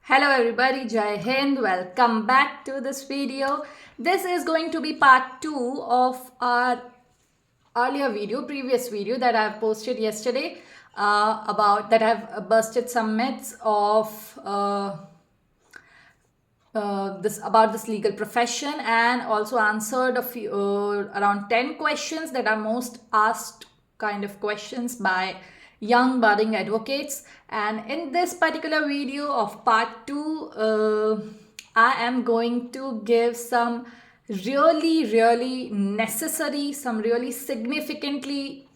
Hello everybody, Jai Hind. Welcome back to this video. This is going to be part 2 of our previous video that I've posted yesterday about that I've busted some myths of this legal profession and also answered a few around 10 questions that are most asked kind of questions by young budding advocates. And in this particular video of part 2, I am going to give some really necessary, some really significantly,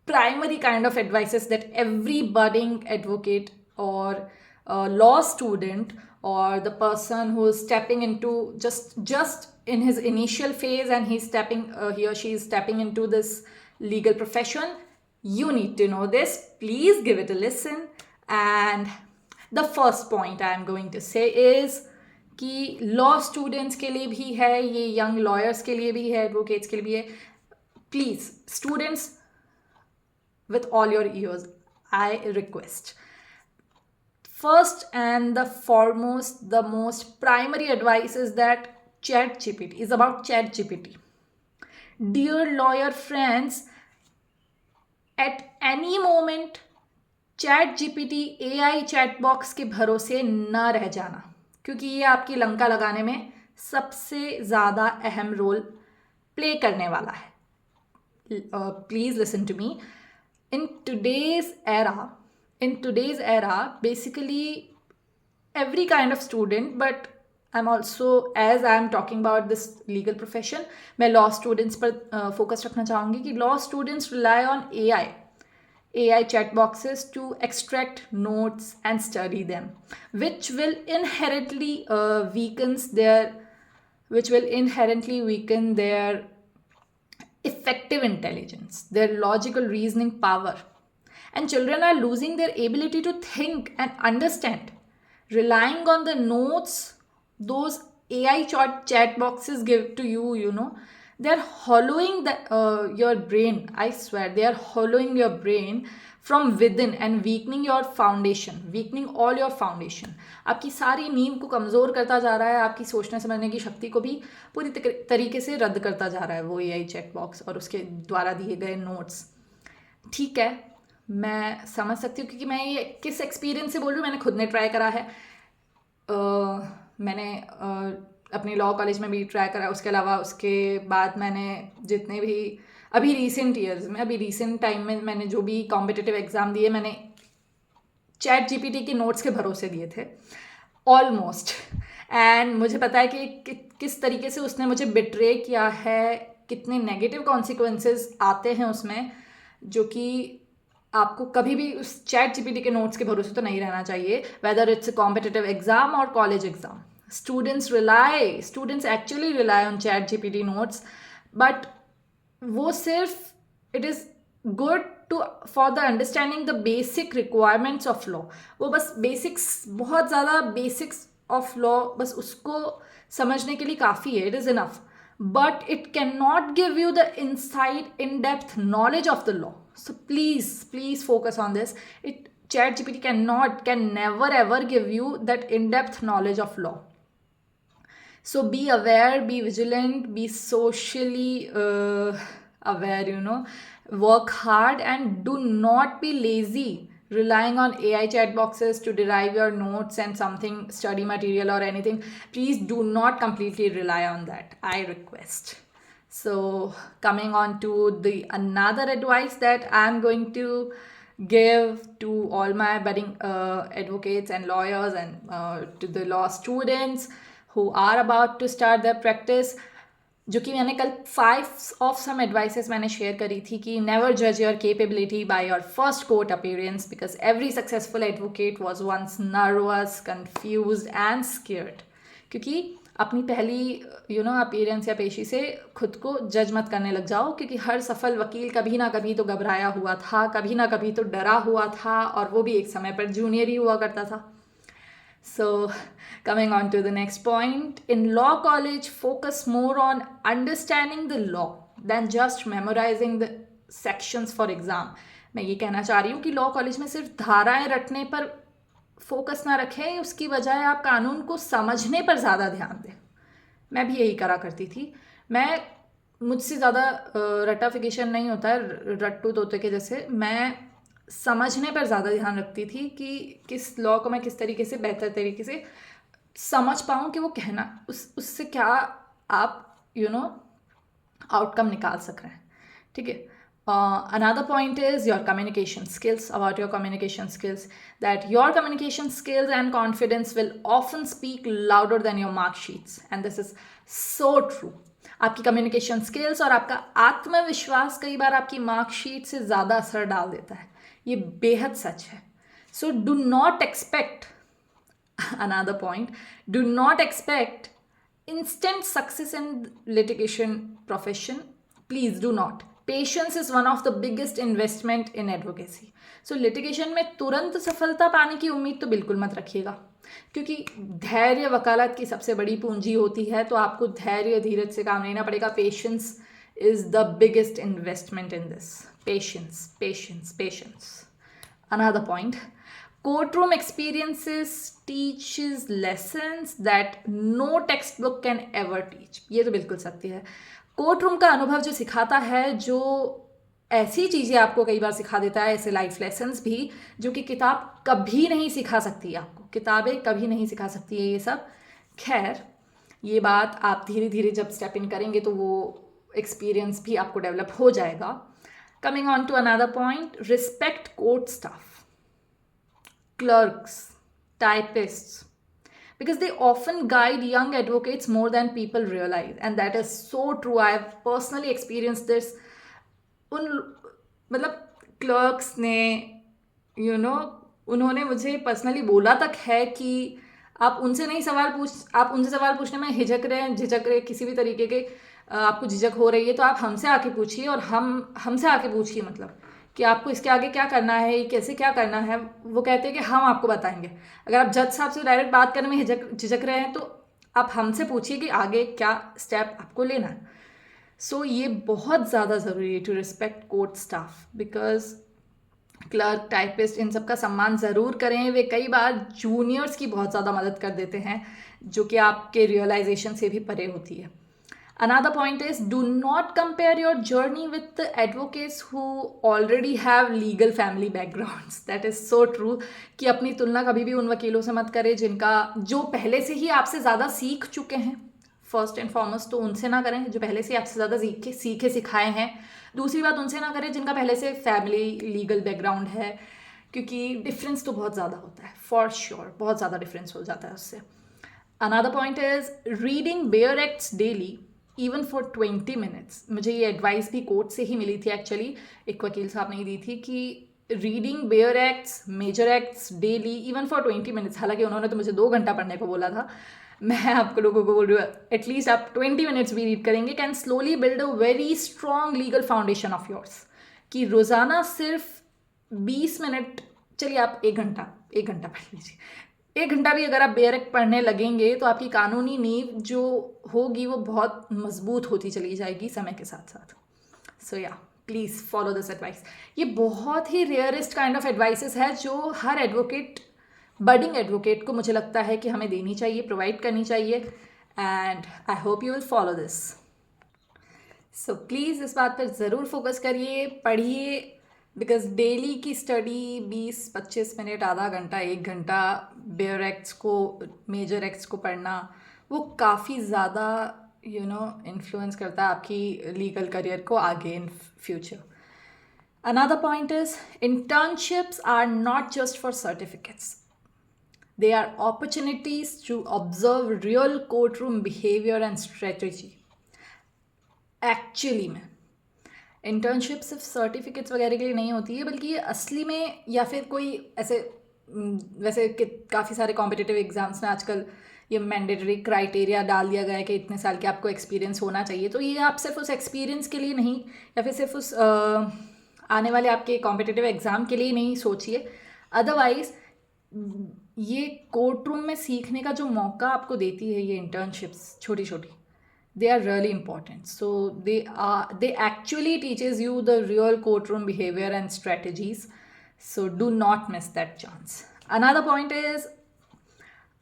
primary kind of advices that every budding advocate or law student or the person who is stepping into just in his initial phase and he or she is stepping into this legal profession, you need to know this. Please give it a listen. And the first point I am going to say is कि law students के लिए भी है, ये young lawyers के लिए भी है, एडवोकेट्स के लिए भी है. Please students, with all your ears, I request. First and the foremost, the most primary advice is that ChatGPT is about ChatGPT. Dear lawyer friends, at any moment ChatGPT AI chat box के भरोसे न रह जाना, क्योंकि ये आपकी लंका लगाने में सबसे ज़्यादा अहम रोल प्ले करने वाला है. Please listen to me. In today's era, basically every kind of student, but I'm also, as I'm talking about this legal profession, मैं law students पर focus रखना चाहूँगी कि law students rely on AI chat boxes to extract notes and study them, which will inherently weaken their effective intelligence, their logical reasoning power. And children are losing their ability to think and understand, relying on the notes those AI chat boxes give to you. They're hollowing your brain. I swear, they are hollowing your brain from within and weakening your foundation, weakening all your foundation. आपकी सारी नींव को कमज़ोर करता जा रहा है, आपकी सोचने समझने की शक्ति को भी पूरी तरीके से रद्द करता जा रहा है वो AI चैट बॉक्स और उसके द्वारा दिए गए नोट्स. ठीक है, मैं समझ सकती हूँ, क्योंकि मैं ये किस एक्सपीरियंस से बोल रही हूँ, मैंने खुद ने ट्राई करा है. मैंने अपनी लॉ कॉलेज में भी ट्राई करा. उसके अलावा उसके बाद मैंने जितने भी अभी रिसेंट टाइम में मैंने जो भी कॉम्पिटिटिव एग्ज़ाम दिए, मैंने ChatGPT के नोट्स के भरोसे दिए थे ऑलमोस्ट. एंड मुझे पता है कि किस तरीके से उसने मुझे बिट्रे किया है, कितने नेगेटिव कॉन्सिक्वेंसेस आते हैं उसमें, जो कि आपको कभी भी उस ChatGPT के नोट्स के भरोसे तो नहीं रहना चाहिए, whether it's a competitive exam और college exam. Students actually rely on ChatGPT notes, but वो सिर्फ it is good for the understanding the basic requirements of law. वो बस बेसिक्स, बहुत ज़्यादा बेसिक्स ऑफ लॉ, बस उसको समझने के लिए काफ़ी है. It is enough, but it cannot give you the in-depth knowledge of the law. So please focus on this. ChatGPT can never ever give you that in-depth knowledge of law. So be aware, be vigilant, be socially aware, work hard and do not be lazy relying on AI chat boxes to derive your notes and something study material or anything. Please do not completely rely on that, I request. So coming on to the another advice that I'm going to give to all my budding advocates and lawyers and to the law students who are about to start their practice, जो कि मैंने कल 5 of some advices मैंने share करी थी कि never judge your capability by your first court appearance, because every successful advocate was once nervous, confused and scared. क्योंकि अपनी पहली अपीयरेंस या पेशी से खुद को जज मत करने लग जाओ, क्योंकि हर सफल वकील कभी ना कभी तो घबराया हुआ था, कभी ना कभी तो डरा हुआ था, और वो भी एक समय पर जूनियर ही हुआ करता था. So coming on to the next point, in law college focus more on understanding the law than just memorizing the sections for exam. मैं ये कहना चाह रही हूँ कि लॉ कॉलेज में सिर्फ धाराएं रटने पर फोकस ना रखें, उसकी बजाय आप कानून को समझने पर ज़्यादा ध्यान दें। मैं भी यही करा करती थी। मैं मुझसे ज़्यादा रट्टाफिकेशन नहीं होता है रट्टू तोते के जैसे। मैं समझने पर ज़्यादा ध्यान रखती थी कि किस लॉ को मैं किस तरीके से बेहतर तरीके से समझ पाऊँ कि वो कहना उससे क्या आप आउटकम निकाल सक रहे हैं। ठीक है। Another point is your communication skills. About your communication skills, that your communication skills and confidence will often speak louder than your mark sheets, and this is so true. आपकी कम्युनिकेशन स्किल्स और आपका आत्मविश्वास कई बार आपकी marksheet से ज़्यादा असर डाल देता है। ये बेहद सच है। So do not expect, another point, do not expect instant success in litigation profession. Please do not. Patience is one of the biggest investment in advocacy. So litigation में तुरंत सफलता पाने की उम्मीद तो बिल्कुल मत रखिएगा, क्योंकि धैर्य वकालत की सबसे बड़ी पूंजी होती है। तो आपको धैर्य धीरज से काम लेना पड़ेगा। Patience is the biggest investment in this. Patience, patience, patience. Another point, courtroom experiences teaches lessons that no textbook can ever teach. ये तो बिल्कुल सत्य है। कोर्ट रूम का अनुभव जो सिखाता है, जो ऐसी चीज़ें आपको कई बार सिखा देता है, ऐसे लाइफ लेसन्स भी जो कि किताब कभी नहीं सिखा सकती है आपको, किताबें कभी नहीं सिखा सकती है ये सब। खैर, ये बात आप धीरे धीरे जब स्टेप इन करेंगे तो वो एक्सपीरियंस भी आपको डेवलप हो जाएगा। Coming on to another point, respect court staff, clerks, typists, because they often guide young advocates more than people realize, and that is so true. I have personally experienced this. उन मतलब clerks ने उन्होंने मुझे personally बोला तक है कि आप उनसे सवाल पूछने में झिझक रहे किसी भी तरीके के आपको झिझक हो रही है तो आप हमसे आके पूछिए, और हमसे आके पूछिए मतलब कि आपको इसके आगे क्या करना है, कैसे क्या करना है। वो कहते हैं कि हम आपको बताएंगे। अगर आप जज साहब से डायरेक्ट बात करने में झिझक रहे हैं तो आप हमसे पूछिए कि आगे क्या स्टेप आपको लेना है। सो ये बहुत ज़्यादा ज़रूरी है to respect court staff, because clerk, typist, इन सब का सम्मान ज़रूर करें। वे कई बार जूनियर्स की बहुत ज़्यादा मदद कर देते हैं, जो कि आपके रियलाइजेशन से भी परे होती है। Another point is, do not compare your journey with the advocates who already have legal family backgrounds. That is so true. कि अपनी तुलना कभी भी उन वकीलों से मत करें जो पहले से ही आपसे ज़्यादा सीख चुके हैं। फर्स्ट एंड फॉरमोस्ट तो उनसे ना करें जो पहले से आपसे ज़्यादा सीखे सिखाए हैं। दूसरी बात, उनसे ना करें जिनका पहले से फैमिली लीगल बैकग्राउंड है, क्योंकि डिफरेंस तो बहुत ज़्यादा होता है। फॉर श्योर बहुत ज़्यादा डिफरेंस हो जाता है उससे। Another point is reading Bayer Acts daily, even for 20 minutes. मुझे ये एडवाइस भी कोर्ट से ही मिली थी एक्चुअली, एक वकील साहब ने दी थी कि reading bare acts, major acts daily even for 20 minutes. हालांकि उन्होंने तो मुझे 2 घंटा पढ़ने को बोला था, मैं आपको लोगों को बोल रही हूँ एटलीस्ट आप 20 मिनट्स भी रीड करेंगे, can slowly build a very strong legal foundation of yours. कि रोज़ाना सिर्फ 20 मिनट, चलिए आप 1 घंटा पढ़ लीजिए। 1 घंटा भी अगर आप बेयर एक्ट पढ़ने लगेंगे तो आपकी कानूनी नींव जो होगी वो बहुत मजबूत होती चली जाएगी समय के साथ साथ। सो या प्लीज़ फॉलो दिस एडवाइस। ये बहुत ही रेयरेस्ट काइंड ऑफ एडवाइसेस है जो हर एडवोकेट, बडिंग एडवोकेट को मुझे लगता है कि हमें देनी चाहिए, प्रोवाइड करनी चाहिए, and I hope you will follow this. So please इस बात पर ज़रूर फोकस करिए, पढ़िए, बिकॉज डेली की स्टडी 20-25 मिनट, आधा घंटा, 1 घंटा बेयर एक्ट्स को, मेजर एक्ट्स को पढ़ना, वो काफ़ी ज़्यादा इन्फ्लुएंस करता है आपकी लीगल करियर को आगे in future. Another point is, internships are not just for certificates. They are opportunities to observe real courtroom behavior and strategy. Actually में इंटर्नशिप सिर्फ सर्टिफिकेट्स वगैरह के लिए नहीं होती है, बल्कि ये असली में, या फिर कोई ऐसे वैसे काफ़ी सारे कॉम्पिटिटिव एग्जाम्स में आजकल ये मैंडेटरी क्राइटेरिया डाल दिया गया है कि इतने साल के आपको एक्सपीरियंस होना चाहिए। तो ये आप सिर्फ उस एक्सपीरियंस के लिए नहीं, या फिर सिर्फ उस आने वाले आपके कॉम्पिटिटिव एग्ज़ाम के लिए नहीं सोचिए। अदरवाइज़ ये कोर्ट रूम में सीखने का जो मौका आपको देती है ये इंटर्नशिप्स छोटी छोटी, they are really important. So they actually teaches you the real courtroom behavior and strategies. So do not miss that chance. Another point is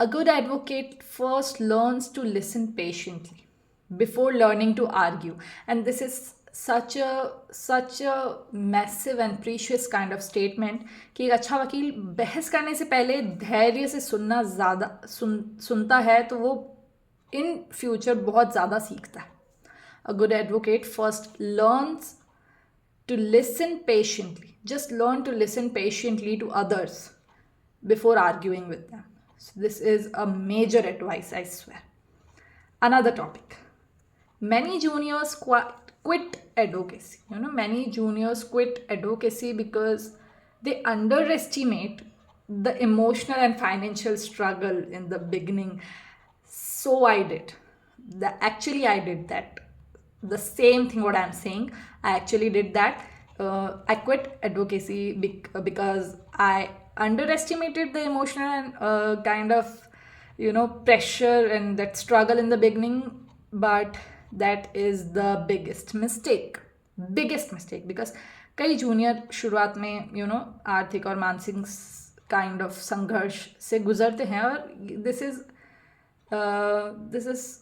a good advocate first learns to listen patiently before learning to argue. And this is such a massive and precious kind of statement कि एक अच्छा वकील बहस करने से पहले धैर्य से सुनना ज़्यादा सुनता है तो वो इन फ्यूचर बहुत ज़्यादा सीखता है. A good advocate first learns to listen patiently. Just learn to listen patiently to others before arguing with them. So this is a major advice, I swear. Another topic. Many juniors quit advocacy. Many juniors quit advocacy because they underestimate the emotional and financial struggle in the beginning. So I did. Actually, I did that. The same thing what I'm saying. I actually did that. I quit advocacy because I underestimated the emotional and kind of pressure and that struggle in the beginning. But that is the biggest mistake because कई junior शुरुआत में आर्थिक और मानसिक kind of संघर्ष से गुजरते हैं और this is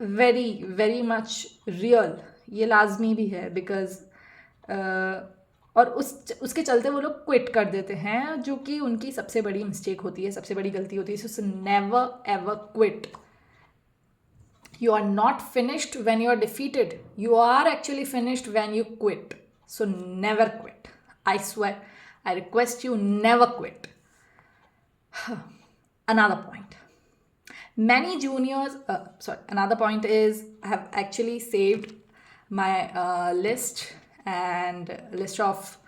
very very much real. ये लाजमी भी है बिकॉज और उसके चलते वो लोग क्विट कर देते हैं जो कि उनकी सबसे बड़ी मिस्टेक होती है, सबसे बड़ी गलती होती है. So never ever quit. You are not finished when you are defeated. You are actually finished when you quit. So never quit. I swear. I request you, never quit. Another point. Many juniors, another point is I have actually saved my list of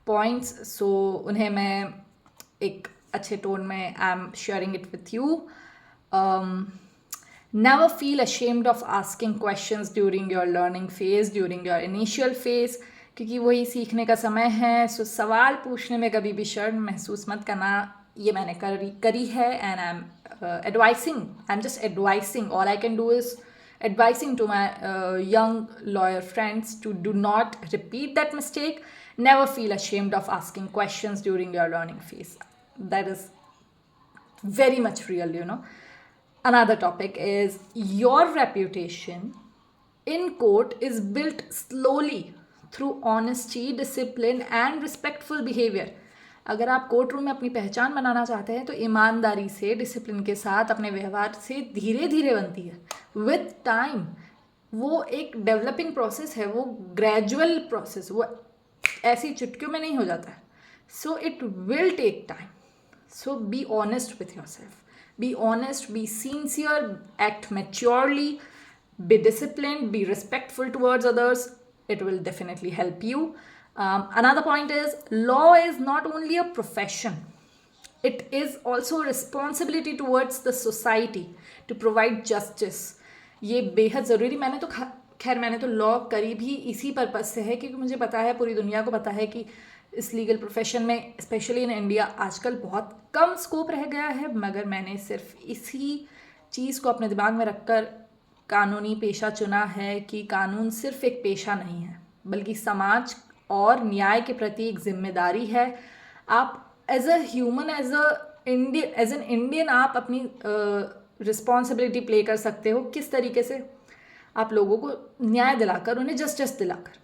points. So उन्हें मैं एक अच्छे tone में I am sharing it with you. Never feel ashamed of asking questions during your learning phase, during your initial phase, क्योंकि वही सीखने का समय है. सो सवाल पूछने में कभी भी शर्म महसूस मत करना. ये मैंने करी है and I'm advising. I'm just advising. All I can do is advising to my young lawyer friends to do not repeat that mistake. Never feel ashamed of asking questions during your learning phase. That is very much real. Another topic is your reputation in court is built slowly through honesty, discipline and respectful behavior. अगर आप court room में अपनी पहचान बनाना चाहते हैं तो ईमानदारी से, डिसिप्लिन के साथ, अपने व्यवहार से धीरे धीरे बनती है. विथ टाइम वो एक डेवलपिंग प्रोसेस है, वो ग्रेजुअल प्रोसेस, वो ऐसी चुटकियों में नहीं हो जाता है. So it will take time. So be honest with yourself. Be honest, be sincere, act maturely, be disciplined, be respectful towards others. It will definitely help you. Another point is law is not only a profession. It is also a responsibility towards the society to provide justice. ये बेहद ज़रूरी. मैंने तो law करी भी इसी purpose से है क्योंकि मुझे पता है, पूरी दुनिया को पता है कि इस लीगल प्रोफेशन में स्पेशली इन इंडिया आजकल बहुत कम स्कोप रह गया है. मगर मैंने सिर्फ इसी चीज़ को अपने दिमाग में रखकर कानूनी पेशा चुना है कि कानून सिर्फ एक पेशा नहीं है बल्कि समाज और न्याय के प्रति एक जिम्मेदारी है. आप as a human, as an Indian आप अपनी रिस्पॉन्सिबिलिटी प्ले कर सकते हो. किस तरीके से? आप लोगों को न्याय दिलाकर, उन्हें जस्टिस दिलाकर.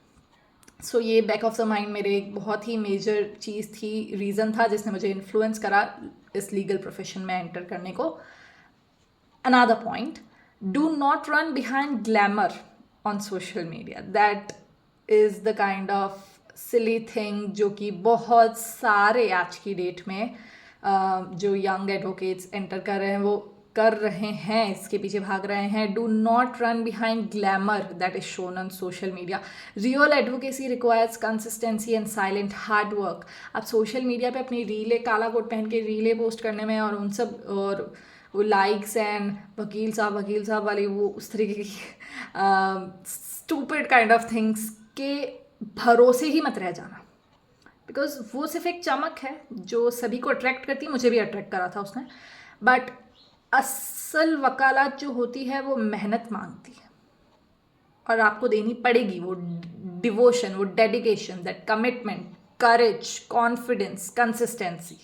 सो ये बैक ऑफ द माइंड मेरे एक बहुत ही मेजर चीज़ थी, रीज़न था जिसने मुझे इन्फ्लुएंस करा इस लीगल प्रोफेशन में एंटर करने को. Another point, do not run behind glamour on social media. That is the kind of silly thing जो कि बहुत सारे आज की डेट में जो यंग एडवोकेट्स एंटर कर रहे हैं वो कर रहे हैं, इसके पीछे भाग रहे हैं. Do not run behind glamour that is shown on social media. Real advocacy requires consistency and silent hard work. आप सोशल मीडिया पे अपनी रीलें, काला कोट पहन के रीलें पोस्ट करने में और उन सब और वो लाइक्स एंड वकील साहब वाली वो उस तरीके की स्टूपिड काइंड ऑफ थिंग्स के भरोसे ही मत रह जाना. बिकॉज वो सिर्फ एक चमक है जो सभी को अट्रैक्ट करती है. मुझे भी अट्रैक्ट करा था उसने. बट असल वकालत जो होती है वो मेहनत मांगती है और आपको देनी पड़ेगी वो डिवोशन, वो dedication, that commitment, courage, confidence, consistency.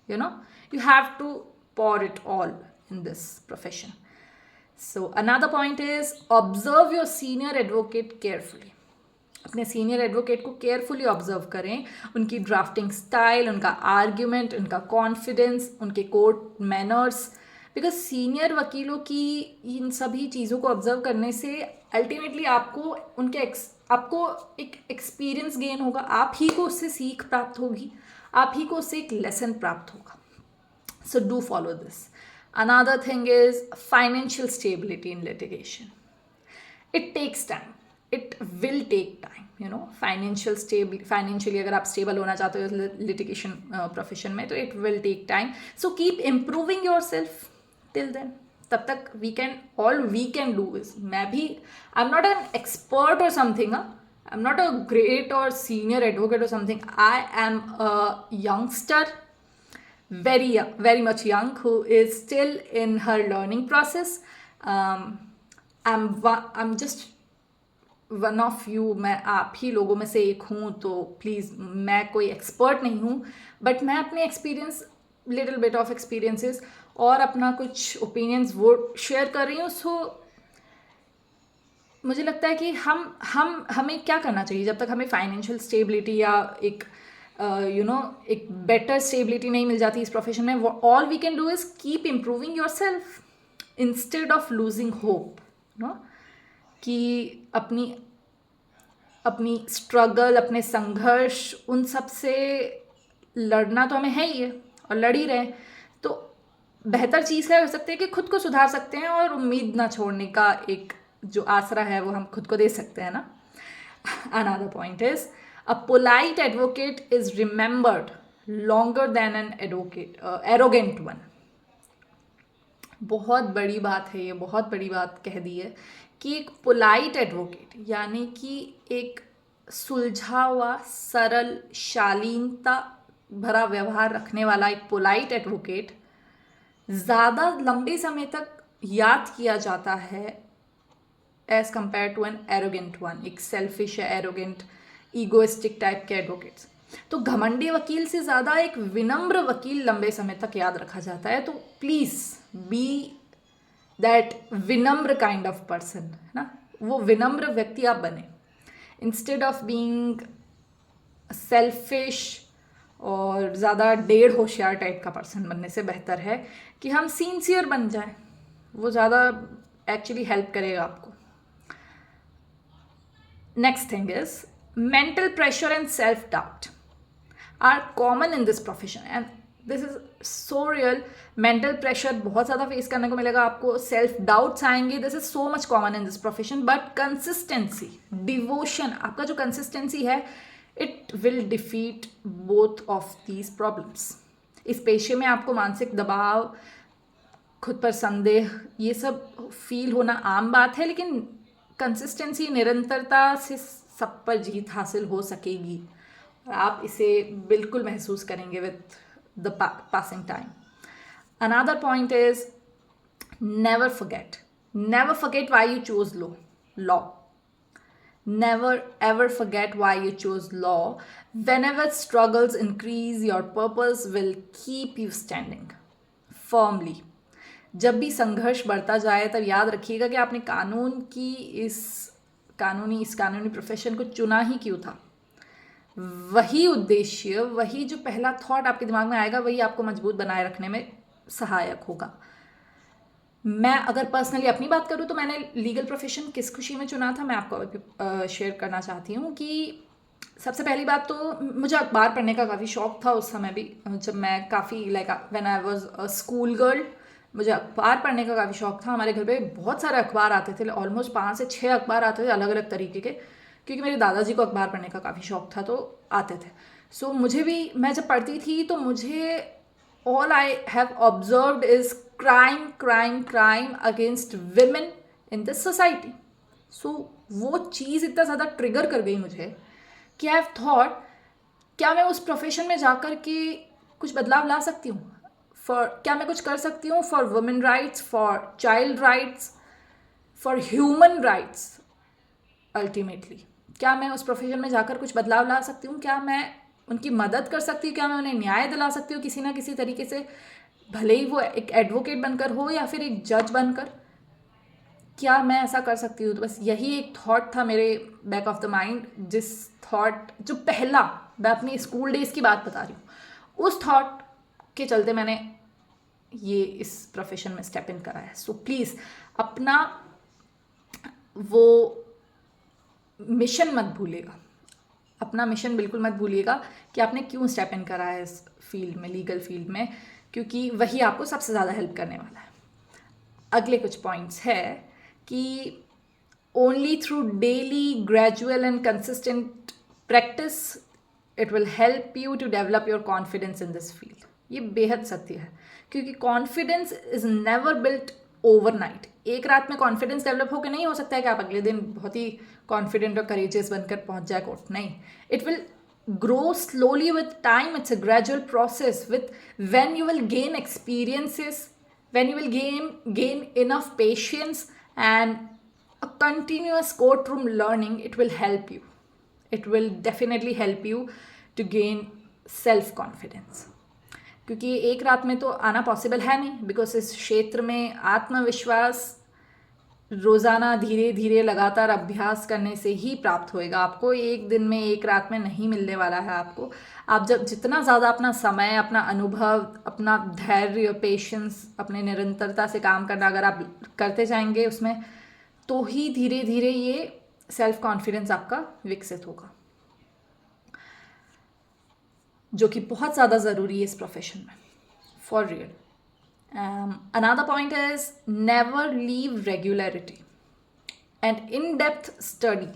You have to pour it all in this profession. So another point is observe your senior advocate carefully. अपने सीनियर एडवोकेट को केयरफुली ऑब्जर्व करें, उनकी ड्राफ्टिंग स्टाइल, उनका argument, उनका confidence, उनके court manners, because senior वकीलों की इन सभी चीज़ों को ऑब्जर्व करने से अल्टीमेटली आपको एक एक्सपीरियंस गेन होगा, आप ही को उससे सीख प्राप्त होगी, आप ही को उससे एक लेसन प्राप्त होगा. So do follow this. Another thing is financial stability in litigation. It takes time. It will take time. Financially अगर आप stable होना चाहते हो litigation profession में, तो it will take time. So keep improving yourself till then. तब तक all we can do is, I'm not an expert or something. I'm not a great or senior advocate or something. I am a youngster, very much young, who is still in her learning process. I'm just one of you. मैं आप ही लोगों में से एक हूँ, तो please मैं कोई एक्सपर्ट नहीं हूँ, बट मैं अपने experience, little bit of experiences और अपना कुछ ओपिनियंस वो शेयर कर रही हूँ. सो मुझे लगता है कि हमें क्या करना चाहिए जब तक हमें फाइनेंशियल स्टेबिलिटी या एक एक बेटर स्टेबिलिटी नहीं मिल जाती इस प्रोफेशन में. All we can do is keep improving yourself instead of losing hope. कि अपनी स्ट्रगल, अपने संघर्ष, उन सब से लड़ना तो हमें है ही है और लड़ ही रहे. तो बेहतर चीज़ है, हो सकती है कि खुद को सुधार सकते हैं और उम्मीद ना छोड़ने का एक जो आसरा है वो हम खुद को दे सकते हैं ना. Another point is a polite advocate is remembered longer than an arrogant one. बहुत बड़ी बात है ये, बहुत बड़ी बात कह दी है कि एक पोलाइट एडवोकेट, यानी कि एक सुलझा हुआ, सरल, शालीनता भरा व्यवहार रखने वाला एक पोलाइट एडवोकेट ज़्यादा लंबे समय तक याद किया जाता है as compare to an arrogant one, एक सेल्फिश या एरोगेंट, ईगोइस्टिक टाइप के एडवोकेट्स. तो घमंडी वकील से ज़्यादा एक विनम्र वकील लंबे समय तक याद रखा जाता है. तो प्लीज़ बी दैट विनम्र काइंड ऑफ पर्सन, है ना. वो विनम्र व्यक्ति आप बने, इंस्टेड ऑफ बीइंग सेल्फिश और ज़्यादा डेढ़ होशियार टाइप का पर्सन बनने से बेहतर है कि हम सिंसियर बन जाएं. वो ज़्यादा एक्चुअली हेल्प करेगा आपको. Next thing is mental pressure and self-doubt are common in this profession, and this is so real. mental pressure बहुत ज़्यादा फेस करने को मिलेगा आपको, self doubts आएंगे. this is so much common in this profession, but consistency, devotion, आपका जो consistency है, it will defeat both of these problems. इस पेशे में आपको मानसिक दबाव, खुद पर संदेह, ये सब फील होना आम बात है, लेकिन कंसिस्टेंसी, निरंतरता से सब पर जीत हासिल हो सकेगी और आप इसे बिल्कुल महसूस करेंगे with the passing time. Another point is never forget why you chose law. Never ever forget why you chose law. Whenever struggles increase, your purpose will keep you standing firmly. जब भी संघर्ष बढ़ता जाए तब याद रखिएगा कि आपने कानूनी प्रोफेशन को चुना ही क्यों था. वही उद्देश्य, वही जो पहला थॉट आपके दिमाग में आएगा, वही आपको मजबूत बनाए रखने में सहायक होगा. मैं अगर पर्सनली अपनी बात करूँ तो मैंने लीगल प्रोफेशन किस खुशी में चुना था, मैं आपको शेयर करना चाहती हूँ. कि सबसे पहली बात तो मुझे अखबार पढ़ने का काफ़ी शौक था उस समय भी, जब मैं काफ़ी when I was a school girl, मुझे अखबार पढ़ने का काफ़ी शौक था. हमारे घर पे बहुत सारे अखबार आते थे, ऑलमोस्ट 5 से 6 अखबार आते थे अलग अलग तरीके के, क्योंकि मेरे दादाजी को अखबार पढ़ने का काफ़ी शौक था, तो आते थे. सो मुझे भी, मैं जब पढ़ती थी तो मुझे all I have observed is crime against women in this society. So वो चीज़ इतना ज़्यादा ट्रिगर कर गई मुझे कि आई हैव थॉट, क्या मैं उस प्रोफेशन में जाकर के कुछ बदलाव ला सकती हूँ, क्या मैं कुछ कर सकती हूँ for women rights, for child rights, for human rights. Ultimately क्या मैं उस प्रोफेशन में जाकर कुछ बदलाव ला सकती हूँ, क्या मैं उनकी मदद कर सकती हूँ, क्या मैं उन्हें न्याय दिला सकती हूँ किसी ना किसी तरीके से, भले ही वो एक एडवोकेट बनकर हो या फिर एक जज बनकर, क्या मैं ऐसा कर सकती हूँ? तो बस यही एक थॉट था मेरे बैक ऑफ द माइंड, जिस थॉट जो पहला, मैं अपनी स्कूल डेज की बात बता रही हूँ, उस थॉट के चलते मैंने ये इस प्रोफेशन में स्टेप इन करा है। सो प्लीज़ अपना वो मिशन मत भूलिएगा, अपना मिशन बिल्कुल मत भूलिएगा कि आपने क्यों स्टेप इन करा है इस फील्ड में, लीगल फील्ड में, क्योंकि वही आपको सबसे ज़्यादा हेल्प करने वाला है। अगले कुछ पॉइंट्स है कि only through daily gradual and consistent practice it will help you to develop your confidence in this field. ये बेहद सत्य है, क्योंकि confidence is never built overnight. एक रात में कॉन्फिडेंस डेवलप होकर नहीं हो सकता है कि आप अगले दिन बहुत ही कॉन्फिडेंट और करेजियस बनकर पहुंच जाए कोर्ट, नहीं। It will grow slowly with time. It's a gradual process with when you will gain experiences, when you will gain enough patience and a continuous courtroom learning, it will help you, it will definitely help you to gain self confidence। क्योंकि एक रात में तो आना possible है नहीं, because इस क्षेत्र में आत्मविश्वास रोज़ाना धीरे धीरे लगातार अभ्यास करने से ही प्राप्त होएगा। आपको एक दिन में एक रात में नहीं मिलने वाला है आपको। आप जब जितना ज़्यादा अपना समय, अपना अनुभव, अपना धैर्य, पेशेंस, अपने निरंतरता से काम करना अगर आप करते जाएंगे उसमें, तो ही धीरे धीरे ये सेल्फ कॉन्फिडेंस आपका विकसित होगा, जो कि बहुत ज़्यादा ज़रूरी है इस प्रोफेशन में, for real. Another point is never leave regularity and in-depth study।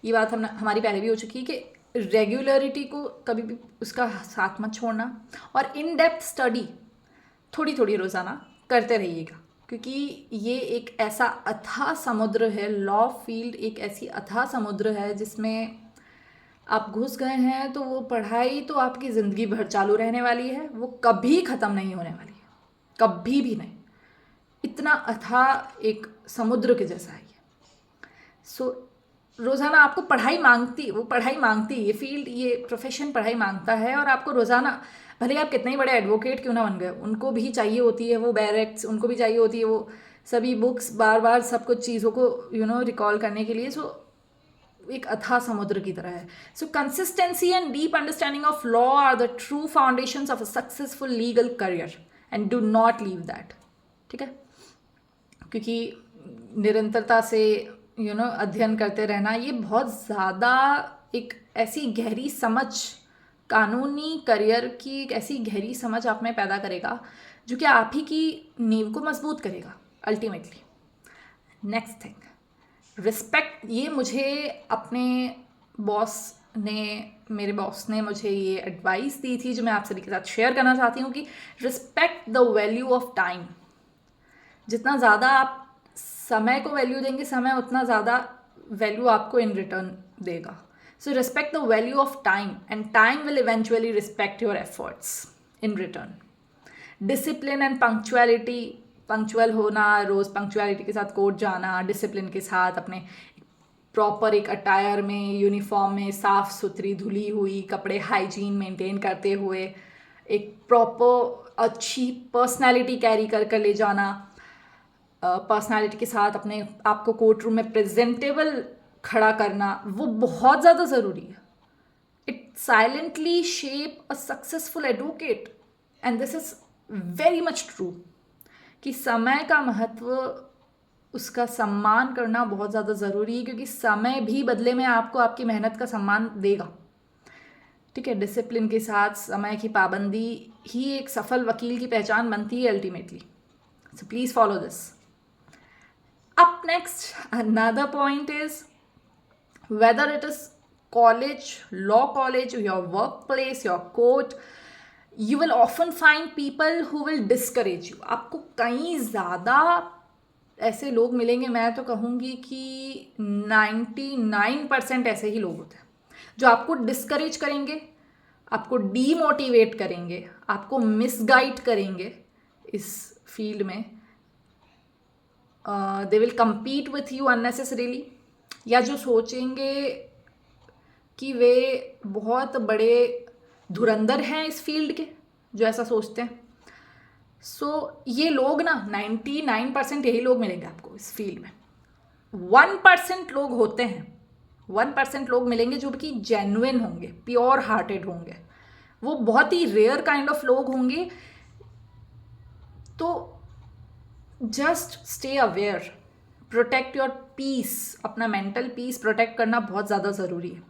ये बात हमारी पहले भी हो चुकी है कि रेगुलरिटी को कभी भी उसका साथ मत छोड़ना, और इन डेप्थ स्टडी थोड़ी थोड़ी रोज़ाना करते रहिएगा, क्योंकि ये एक ऐसा अथाह समुद्र है, लॉ फील्ड एक ऐसी अथाह समुद्र है जिसमें आप घुस गए हैं तो वो पढ़ाई तो आपकी ज़िंदगी भर चालू रहने वाली है, वो कभी ख़त्म नहीं होने वाली है, कभी भी नहीं। इतना अथाह एक समुद्र के जैसा है ये। सो रोज़ाना आपको पढ़ाई मांगती, वो पढ़ाई मांगती, ये फील्ड, ये प्रोफेशन पढ़ाई मांगता है, और आपको रोज़ाना, भले आप कितने ही बड़े एडवोकेट क्यों ना बन गए, उनको भी चाहिए होती है वो बैरेक्स, उनको भी चाहिए होती है वो सभी बुक्स, बार बार सब कुछ चीज़ों को रिकॉल करने के लिए। सो एक अथाह समुद्र की तरह है। So consistency and deep understanding of law are the true foundations of a successful legal career and do not leave that. ठीक है, क्योंकि निरंतरता से अध्ययन करते रहना, ये बहुत ज़्यादा एक ऐसी गहरी समझ, कानूनी करियर की एक ऐसी गहरी समझ आप में पैदा करेगा जो कि आप ही की नींव को मजबूत करेगा अल्टीमेटली। Next thing, respect. ये मुझे अपने मेरे बॉस ने मुझे ये एडवाइस दी थी, जो मैं आप सभी के साथ शेयर करना चाहती हूँ, कि respect the value of time. जितना ज़्यादा आप समय को वैल्यू देंगे, समय उतना ज़्यादा वैल्यू आपको इन रिटर्न देगा। So respect the value of time and time will eventually respect your efforts in return. Discipline and punctuality, punctual होना, रोज़ पंक्चुअलिटी के साथ कोर्ट जाना, डिसिप्लिन के साथ अपने प्रॉपर एक अटायर में, यूनिफॉर्म में, साफ़ सुथरी धुली हुई कपड़े, हाइजीन मेंटेन करते हुए एक प्रॉपर अच्छी पर्सनालिटी कैरी कर ले जाना, पर्सनालिटी के साथ अपने आप को कोर्ट रूम में प्रेजेंटेबल खड़ा करना, वो बहुत ज़्यादा ज़रूरी है। It silently shape a successful advocate and this is very much true, कि समय का महत्व, उसका सम्मान करना बहुत ज़्यादा ज़रूरी है, क्योंकि समय भी बदले में आपको आपकी मेहनत का सम्मान देगा। ठीक है, डिसिप्लिन के साथ समय की पाबंदी ही एक सफल वकील की पहचान बनती है ultimately. So please follow this. Up next, another point is whether it is college, law college, your work place, your court, you will often find people who will discourage you। आपको कई ज़्यादा ऐसे लोग मिलेंगे, मैं तो कहूँगी कि 99% ऐसे ही लोग होते हैं जो आपको डिस्करेज करेंगे, आपको डीमोटिवेट करेंगे, आपको मिसगाइड करेंगे इस फील्ड में। They will compete with you unnecessarily, या जो सोचेंगे कि वे बहुत बड़े धुरंधर हैं इस फील्ड के जो ऐसा सोचते हैं। सो ये लोग ना 99% यही लोग मिलेंगे आपको इस फील्ड में। 1% लोग होते हैं, 1% लोग मिलेंगे जो कि जेन्युइन होंगे, प्योर हार्टेड होंगे। वो बहुत ही रेयर काइंड ऑफ लोग होंगे। तो just stay aware, protect your peace, अपना मेंटल पीस प्रोटेक्ट करना बहुत ज़्यादा ज़रूरी है।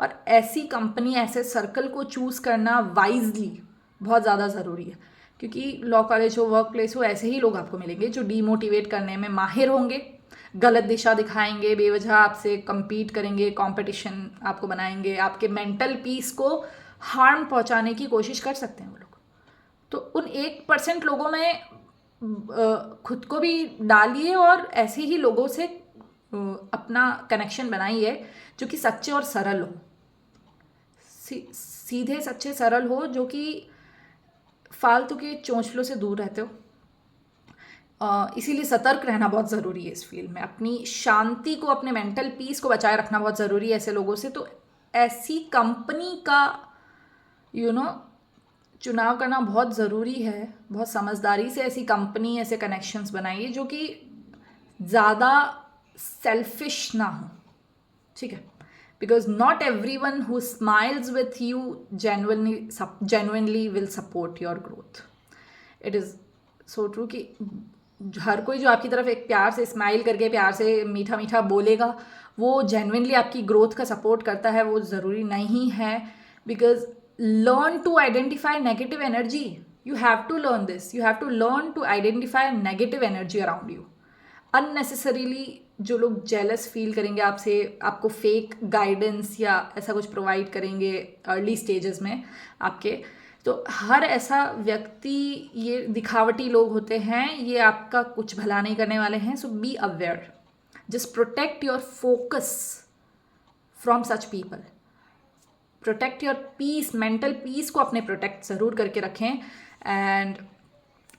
और ऐसी कंपनी, ऐसे सर्कल को चूज़ करना वाइजली बहुत ज़्यादा ज़रूरी है, क्योंकि लॉ कॉलेज हो, वर्क प्लेस हो, ऐसे ही लोग आपको मिलेंगे जो डीमोटिवेट करने में माहिर होंगे, गलत दिशा दिखाएंगे, बेवजह आपसे compete करेंगे, कंपटीशन आपको बनाएंगे, आपके मेंटल पीस को हार्म पहुंचाने की कोशिश कर सकते हैं वो लोग। तो उन 1% लोगों में खुद को भी डालिए और ऐसे ही लोगों से अपना कनेक्शन बनाइए जो कि सच्चे और सरल हो, सीधे सच्चे सरल हो, जो कि फालतू के चोंचलों से दूर रहते हो। इसीलिए सतर्क रहना बहुत ज़रूरी है इस फील्ड में। अपनी शांति को, अपने मेंटल पीस को बचाए रखना बहुत ज़रूरी है ऐसे लोगों से। तो ऐसी कंपनी का चुनाव करना बहुत ज़रूरी है। बहुत समझदारी से ऐसी कंपनी, ऐसे कनेक्शंस बनाइए जो कि ज़्यादा सेल्फिश ना हो, ठीक है? Because not every one who smiles with you genuinely will support your growth. It is so true कि हर कोई जो आपकी तरफ एक प्यार से स्माइल करके, प्यार से मीठा मीठा बोलेगा, वो जेन्युइनली आपकी ग्रोथ का सपोर्ट करता है, वो ज़रूरी नहीं है। Because learn to identify negative energy. You have to learn this, you have to learn to identify negative energy around you. Unnecessarily जो लोग जेलस फील करेंगे आपसे, आपको फेक गाइडेंस या ऐसा कुछ प्रोवाइड करेंगे अर्ली स्टेजेस में आपके, तो हर ऐसा व्यक्ति, ये दिखावटी लोग होते हैं, ये आपका कुछ भला नहीं करने वाले हैं। So be aware, just protect your focus from such people, protect your peace, mental peace को अपने प्रोटेक्ट ज़रूर करके रखें। And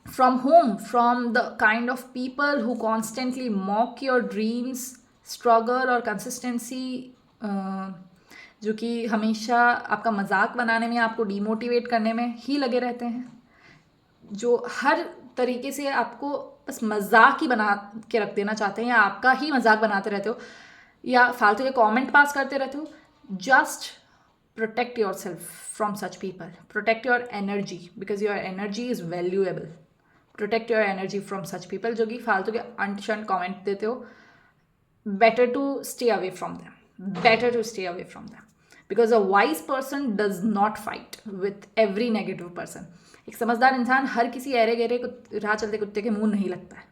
from whom? From the kind of people who constantly mock your dreams, struggle और consistency, जो कि हमेशा आपका मजाक बनाने में, आपको डिमोटिवेट करने में ही लगे रहते हैं, जो हर तरीके से आपको बस मजाक ही बना के रख देना चाहते हैं, या आपका ही मजाक बनाते रहते हो, या फालतू के कमेंट पास करते रहते हो। Just protect yourself from such people, protect your energy because your energy is valuable. Protect your energy from such people जो कि फालतू के अनशंट कमेंट देते हो। Better to stay away from them, better to stay away from them, because a wise person does not fight with every negative person. एक समझदार इंसान हर किसी ऐरे गहरे राह चलते कुत्ते के मुंह नहीं लगता है।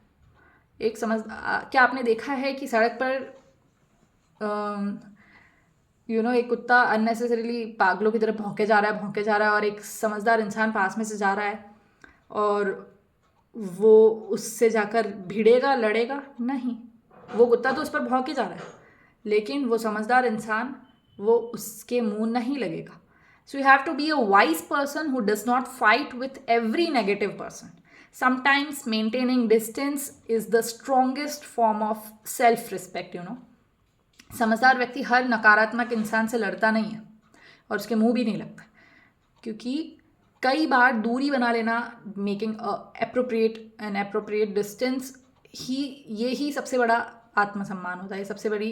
क्या आपने देखा है कि सड़क पर एक कुत्ता अननेसेसरीली पागलों की तरह भौंके जा रहा है और एक समझदार इंसान पास में से जा रहा है और वो उससे जाकर भिड़ेगा, लड़ेगा? नहीं, वो कुत्ता तो उस पर भौंके जा रहा है, लेकिन वो समझदार इंसान, वो उसके मुंह नहीं लगेगा। So you have to be a wise person who does not fight with every negative person. Sometimes maintaining distance is the strongest form of self respect. समझदार व्यक्ति हर नकारात्मक इंसान से लड़ता नहीं है और उसके मुंह भी नहीं लगता, क्योंकि कई बार दूरी बना लेना, मेकिंग एप्रोप्रिएट डिस्टेंस ही सबसे बड़ा आत्मसम्मान होता है, सबसे बड़ी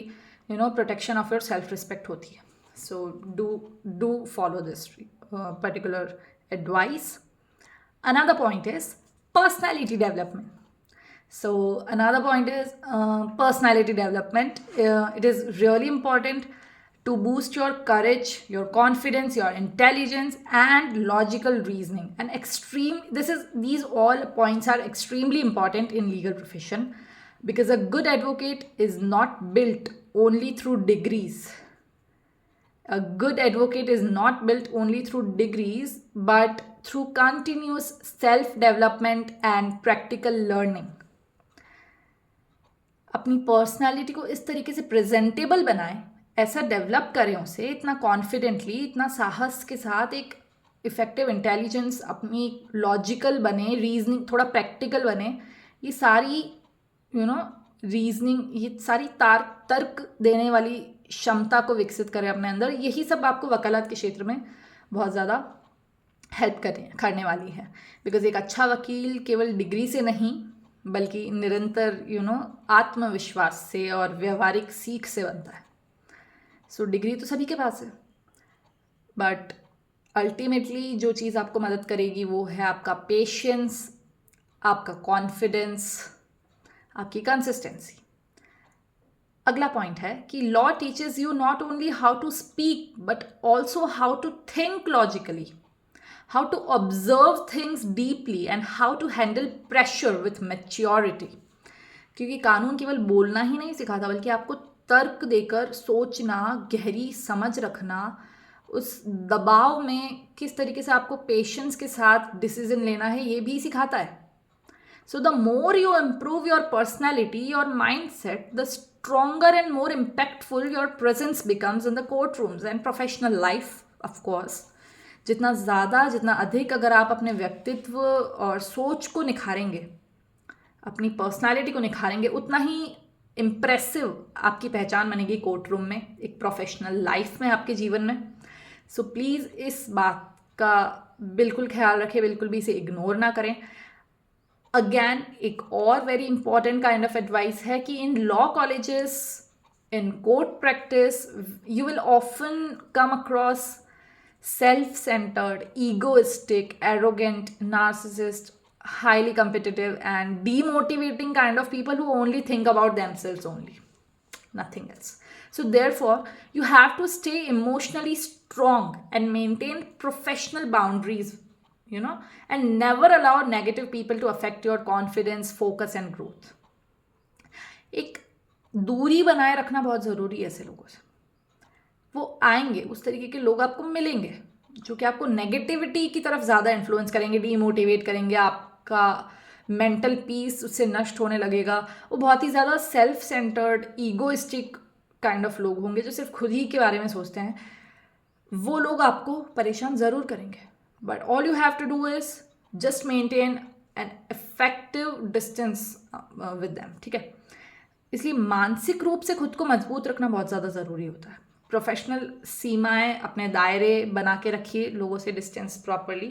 protection of your self respect होती है। So do follow this particular advice. Another point is personality development. So another point is personality development. It is really important to boost your courage, your confidence, your intelligence, and logical reasoning. And these all points are extremely important in legal profession, because a good advocate is not built only through degrees. A good advocate is not built only through degrees, but through continuous self-development and practical learning. अपनी personality को इस तरीके से presentable बनाएं, ऐसा develop करें उसे इतना कॉन्फिडेंटली, इतना साहस के साथ, एक इफेक्टिव इंटेलिजेंस, अपनी लॉजिकल बने, रीजनिंग थोड़ा प्रैक्टिकल बने, ये सारी रीजनिंग, ये सारी तर्क देने वाली क्षमता को विकसित करें अपने अंदर। यही सब आपको वकालत के क्षेत्र में बहुत ज़्यादा हेल्प करने वाली है। बिकॉज एक अच्छा वकील केवल डिग्री से नहीं बल्कि निरंतर आत्मविश्वास से और व्यवहारिक सीख से बनता है। सो डिग्री तो सभी के पास है, बट अल्टीमेटली जो चीज़ आपको मदद करेगी वो है आपका पेशेंस, आपका कॉन्फिडेंस, आपकी कंसिस्टेंसी। अगला पॉइंट है कि law teaches you not only how to speak but also how to think logically, how to observe things deeply and how to handle pressure with maturity। क्योंकि कानून केवल बोलना ही नहीं सिखाता बल्कि आपको तर्क देकर सोचना, गहरी समझ रखना, उस दबाव में किस तरीके से आपको पेशेंस के साथ डिसीजन लेना है ये भी सिखाता है। So the more you improve your personality, your mindset, the stronger and more impactful your presence becomes in the courtrooms and professional life, of course। जितना अधिक अगर आप अपने व्यक्तित्व और सोच को निखारेंगे, अपनी पर्सनालिटी को निखारेंगे, उतना ही इम्प्रेसिव आपकी पहचान बनेगी कोर्ट रूम में, एक प्रोफेशनल लाइफ में, आपके जीवन में। सो प्लीज़ इस बात का बिल्कुल ख्याल रखें, बिल्कुल भी इसे इग्नोर ना करें। अगैन एक और very important kind of advice है कि in law colleges, in court practice, you will often come across self-centered, egoistic, arrogant, narcissist, highly competitive and demotivating kind of people who only think about themselves only, nothing else। So therefore you have to stay emotionally strong and maintain professional boundaries, and never allow negative people to affect your confidence, focus and growth। एक दूरी बनाए रखना बहुत ज़रूरी है ऐसे लोगों से। वो आएंगे, उस तरीके के लोग आपको मिलेंगे जो कि आपको नेगेटिविटी की तरफ ज़्यादा इन्फ्लुएंस करेंगे, डीमोटिवेट करेंगे, आपका मेंटल पीस उससे नष्ट होने लगेगा। वो बहुत ही ज़्यादा self centred, egoistic kind of लोग होंगे जो सिर्फ खुद ही के बारे में सोचते हैं। वो लोग आपको परेशान ज़रूर करेंगे, but all you have to do is just maintain an effective distance with them, ठीक है। इसलिए मानसिक रूप से खुद को मजबूत रखना बहुत ज़्यादा ज़रूरी होता है। प्रोफेशनल सीमाएं, अपने दायरे बना के रखिए, लोगों से डिस्टेंस प्रॉपरली,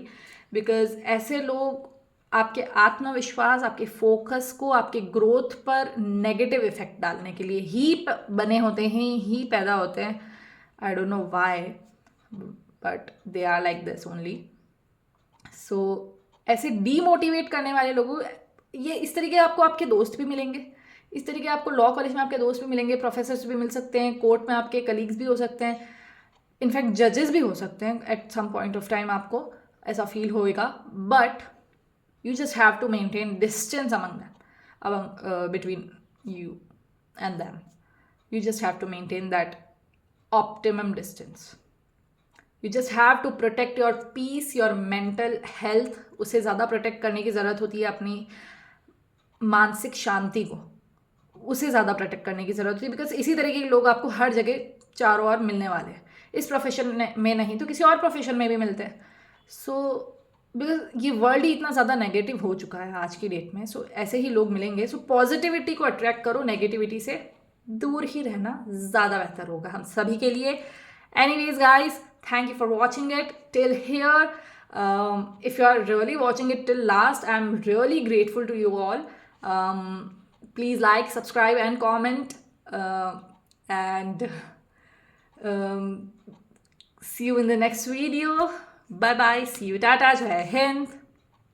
बिकॉज ऐसे लोग आपके आत्मविश्वास, आपके फोकस को, आपके ग्रोथ पर नेगेटिव इफेक्ट डालने के लिए ही बने होते हैं, ही पैदा होते हैं। I don't know why but they are like this only. So ऐसे डीमोटिवेट करने वाले लोगों, ये इस तरीके आपको आपके दोस्त भी मिलेंगे, इस तरीके आपको लॉ कॉलेज में आपके दोस्त भी मिलेंगे, प्रोफेसर्स भी मिल सकते हैं, कोर्ट में आपके कलीग्स भी हो सकते हैं, इनफैक्ट जजेस भी हो सकते हैं। At some point of time आपको ऐसा फील होएगा, but you just have to maintain distance among between you and them. You just have to maintain that optimum distance. You just have to protect your peace, your mental health. उसे ज़्यादा protect करने की ज़रूरत होती है, अपनी मानसिक शांति को उसे ज़्यादा प्रोटेक्ट करने की ज़रूरत होती है, बिकॉज इसी तरीके के लोग आपको हर जगह चारों ओर मिलने वाले हैं। इस प्रोफेशन में नहीं तो किसी और प्रोफेशन में भी मिलते हैं। सो बिकॉज ये वर्ल्ड ही इतना ज़्यादा नेगेटिव हो चुका है आज की डेट में, सो ऐसे ही लोग मिलेंगे। सो पॉजिटिविटी को अट्रैक्ट करो, नेगेटिविटी से दूर ही रहना ज़्यादा बेहतर होगा हम सभी के लिए। Anyways guys, thank you for watching it till here. If you are really watching it till last, I'm really grateful to you all. Please like, subscribe and comment, and see you in the next video. Bye bye, see you, tata, jai hind.